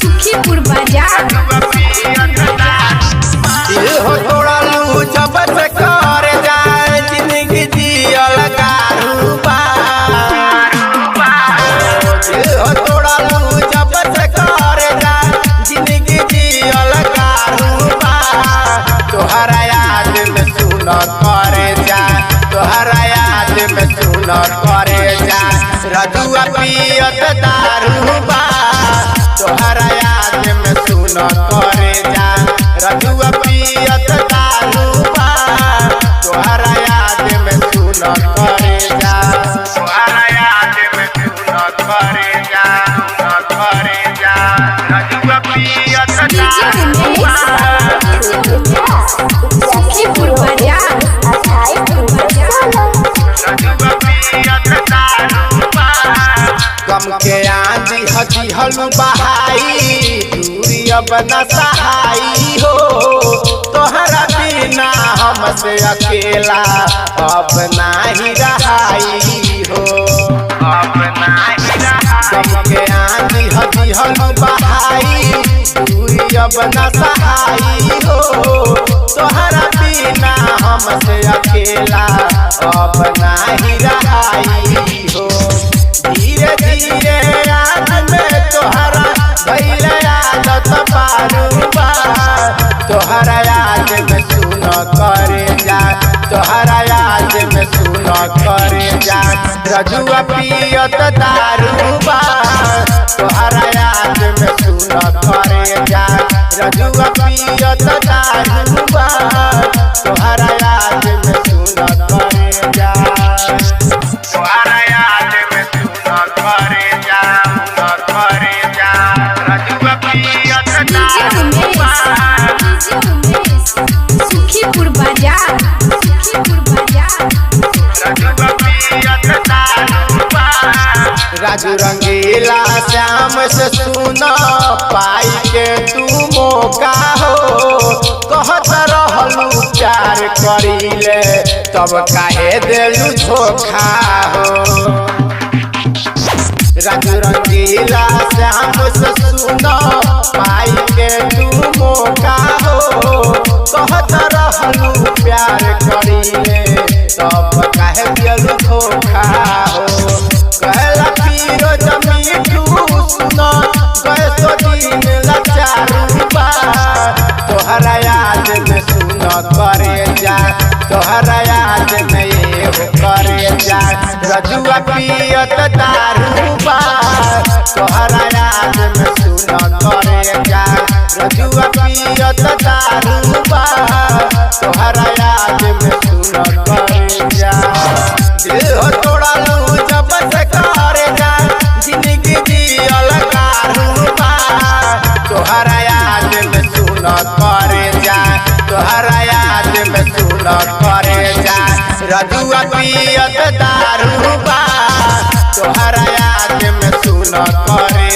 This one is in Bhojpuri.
सुखीपुर बाजार हो थोड़ा लू जब से कर जाए जिंदगी जियल कारोबार हो थोड़ा लू जब से कर जाए जिंदगी जियल कारोबार तोहरा याद में सुन करे जा तोहरा याद में सुन करे जा रजुआ पियत दारू बा तोहरा याद में सुन करे जा रजुआ पियत दारू बा तोहरा याद में सुन करे जा तोहरा याद में सुन करे जा रजुआ पियत दारू बा सुखीपुर बाजार रजुआ पियत दारू बा गम के आंधी हजी हलू बहाई दूरी अब न सहाई हो तोहरा बिना हमसे अकेला अब नाही रहाई हो अब नाही रहाई गम के आंधी हजी हलू बहाई दूरी अब न सहाई हो तोहरा बिना हमसे अकेला अब नाही रहाई हो धीरे धीरे याद में तोहरा भइले आदत पारूबा तोहरा याद में सुन करे जा तोहरा याद में सुन करे जा रजुआ पियत दारूबा तोहरा याद में सुन करे जा रजुआ पियत दारूबा तोहरा याद में सुन करे जा तोहरा याद में सुन करे जा रजुआ पियत दारूबा सुखीपुर बाजार रजुआ पियत दारूबा राजू रंगीला श्याम से सुन पाई के तू मौका हो कहत रहलू प्यार करीले तब काहे देलू धोखा हो राजू रंगीला श्याम से सुन पाई के तू मौका हो कहत रहलू प्यार करीले तब काहे देलू धोखा हो कहला पीरो जमीठू सुन कैसो दिन लाचारूबा तोहरा याद में सुन करे जा तोहरा याद में एहो करे जा रजुआ पियत दारूबा तोहरा याद में सुन करे जा रजुआ पियत दारूबा तोहरा याद में सुन करे जा दिल हो तोड़ा लू जब से करे जा जिंदगी जियल कारूबा तोहरा याद में सुन करे जा तोहरा याद में सुन करे जा रजुआ पियत दारूबा तोहरा याद में सुन करे